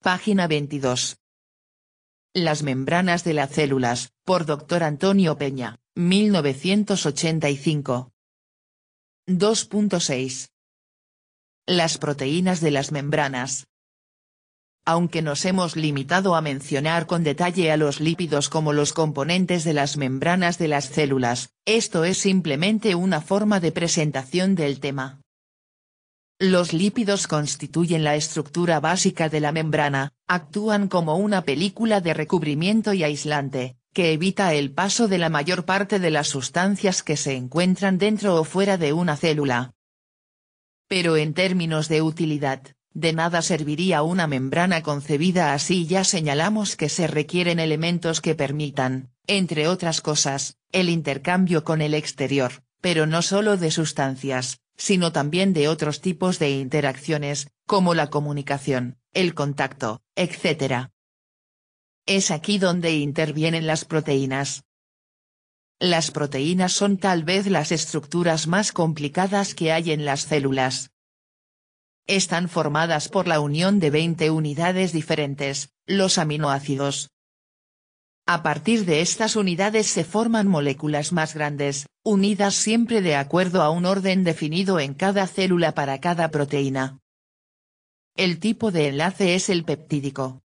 Página 22. Las membranas de las células, por Dr. Antonio Peña, 1985. 2.6. Las proteínas de las membranas. Aunque nos hemos limitado a mencionar con detalle a los lípidos como los componentes de las membranas de las células, esto es simplemente una forma de presentación del tema. Los lípidos constituyen la estructura básica de la membrana, actúan como una película de recubrimiento y aislante, que evita el paso de la mayor parte de las sustancias que se encuentran dentro o fuera de una célula. Pero en términos de utilidad, de nada serviría una membrana concebida así. Ya señalamos que se requieren elementos que permitan, entre otras cosas, el intercambio con el exterior, pero no solo de sustancias, sino también de otros tipos de interacciones, como la comunicación, el contacto, etc. Es aquí donde intervienen las proteínas. Las proteínas son tal vez las estructuras más complicadas que hay en las células. Están formadas por la unión de 20 unidades diferentes, los aminoácidos. A partir de estas unidades se forman moléculas más grandes, unidas siempre de acuerdo a un orden definido en cada célula para cada proteína. El tipo de enlace es el peptídico.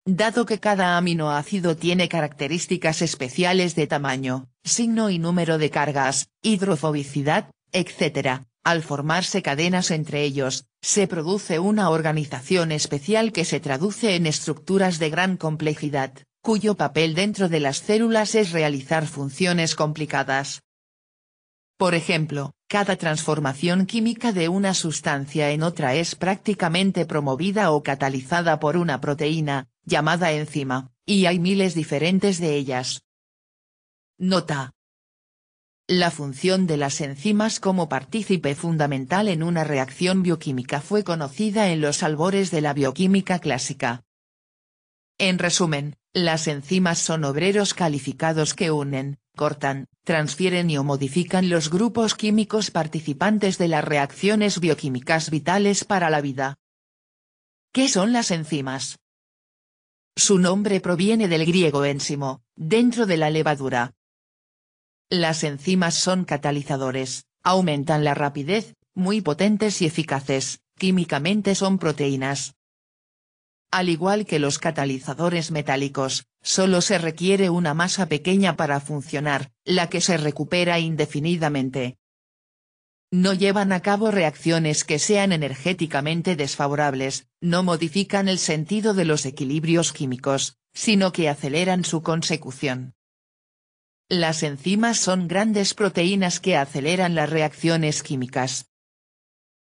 Dado que cada aminoácido tiene características especiales de tamaño, signo y número de cargas, hidrofobicidad, etc., al formarse cadenas entre ellos, se produce una organización especial que se traduce en estructuras de gran complejidad, cuyo papel dentro de las células es realizar funciones complicadas. Por ejemplo, cada transformación química de una sustancia en otra es prácticamente promovida o catalizada por una proteína, llamada enzima, y hay miles diferentes de ellas. Nota. La función de las enzimas como partícipe fundamental en una reacción bioquímica fue conocida en los albores de la bioquímica clásica. En resumen, las enzimas son obreros calificados que unen, cortan, transfieren y o modifican los grupos químicos participantes de las reacciones bioquímicas vitales para la vida. ¿Qué son las enzimas? Su nombre proviene del griego énzimo, dentro de la levadura. Las enzimas son catalizadores, aumentan la rapidez, muy potentes y eficaces, químicamente son proteínas. Al igual que los catalizadores metálicos, solo se requiere una masa pequeña para funcionar, la que se recupera indefinidamente. No llevan a cabo reacciones que sean energéticamente desfavorables, no modifican el sentido de los equilibrios químicos, sino que aceleran su consecución. Las enzimas son grandes proteínas que aceleran las reacciones químicas.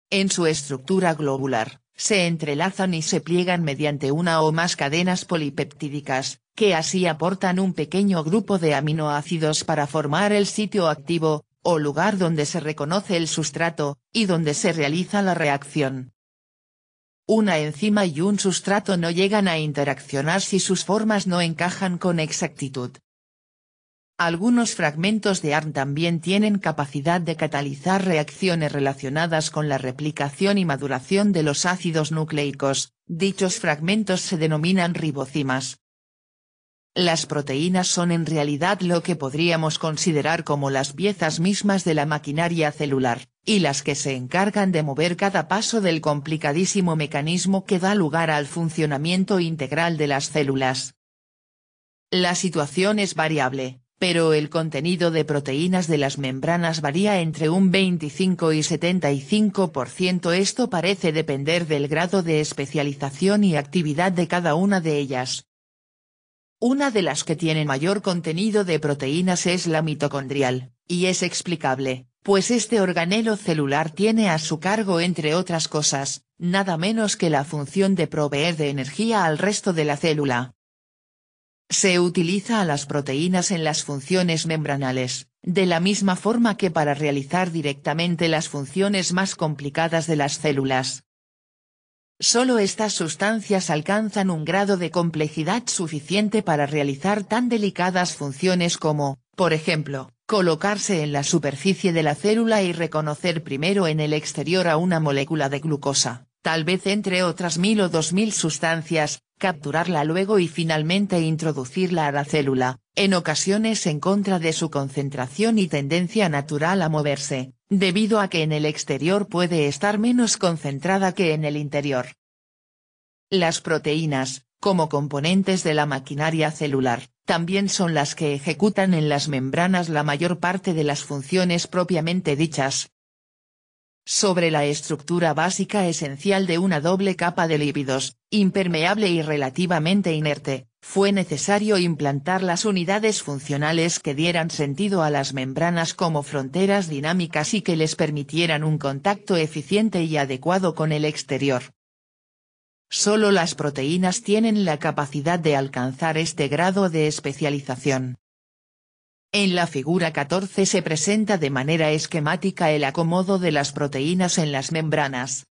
En su estructura globular, se entrelazan y se pliegan mediante una o más cadenas polipeptídicas, que así aportan un pequeño grupo de aminoácidos para formar el sitio activo, o lugar donde se reconoce el sustrato, y donde se realiza la reacción. Una enzima y un sustrato no llegan a interaccionar si sus formas no encajan con exactitud. Algunos fragmentos de ARN también tienen capacidad de catalizar reacciones relacionadas con la replicación y maduración de los ácidos nucleicos, dichos fragmentos se denominan ribocimas. Las proteínas son en realidad lo que podríamos considerar como las piezas mismas de la maquinaria celular, y las que se encargan de mover cada paso del complicadísimo mecanismo que da lugar al funcionamiento integral de las células. La situación es variable, pero el contenido de proteínas de las membranas varía entre un 25 y 75%. Esto parece depender del grado de especialización y actividad de cada una de ellas. Una de las que tiene mayor contenido de proteínas es la mitocondrial, y es explicable, pues este organelo celular tiene a su cargo, entre otras cosas, nada menos que la función de proveer de energía al resto de la célula. Se utiliza a las proteínas en las funciones membranales, de la misma forma que para realizar directamente las funciones más complicadas de las células. Solo estas sustancias alcanzan un grado de complejidad suficiente para realizar tan delicadas funciones como, por ejemplo, colocarse en la superficie de la célula y reconocer primero en el exterior a una molécula de glucosa, tal vez entre otras 1000 o 2000 sustancias, capturarla luego y finalmente introducirla a la célula, en ocasiones en contra de su concentración y tendencia natural a moverse, debido a que en el exterior puede estar menos concentrada que en el interior. Las proteínas, como componentes de la maquinaria celular, también son las que ejecutan en las membranas la mayor parte de las funciones propiamente dichas. Sobre la estructura básica esencial de una doble capa de lípidos, impermeable y relativamente inerte, fue necesario implantar las unidades funcionales que dieran sentido a las membranas como fronteras dinámicas y que les permitieran un contacto eficiente y adecuado con el exterior. Solo las proteínas tienen la capacidad de alcanzar este grado de especialización. En la figura 14 se presenta de manera esquemática el acomodo de las proteínas en las membranas.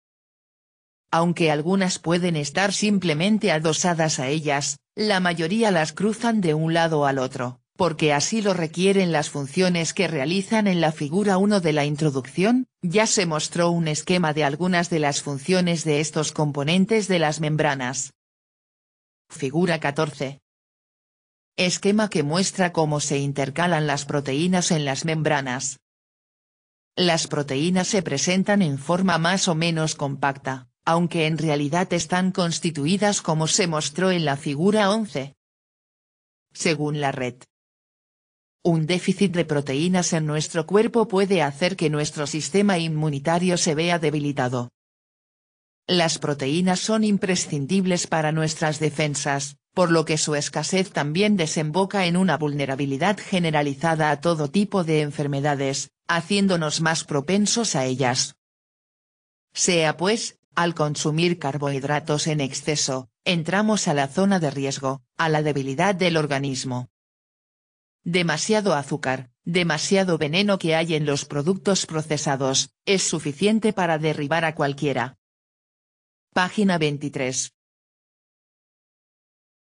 Aunque algunas pueden estar simplemente adosadas a ellas, la mayoría las cruzan de un lado al otro, porque así lo requieren las funciones que realizan. En la figura 1 de la introducción, ya se mostró un esquema de algunas de las funciones de estos componentes de las membranas. Figura 14. Esquema que muestra cómo se intercalan las proteínas en las membranas. Las proteínas se presentan en forma más o menos compacta, aunque en realidad están constituidas como se mostró en la figura 11. Según la red, un déficit de proteínas en nuestro cuerpo puede hacer que nuestro sistema inmunitario se vea debilitado. Las proteínas son imprescindibles para nuestras defensas, por lo que su escasez también desemboca en una vulnerabilidad generalizada a todo tipo de enfermedades, haciéndonos más propensos a ellas. Sea pues, al consumir carbohidratos en exceso, entramos a la zona de riesgo, a la debilidad del organismo. Demasiado azúcar, demasiado veneno que hay en los productos procesados, es suficiente para derribar a cualquiera. Página 23.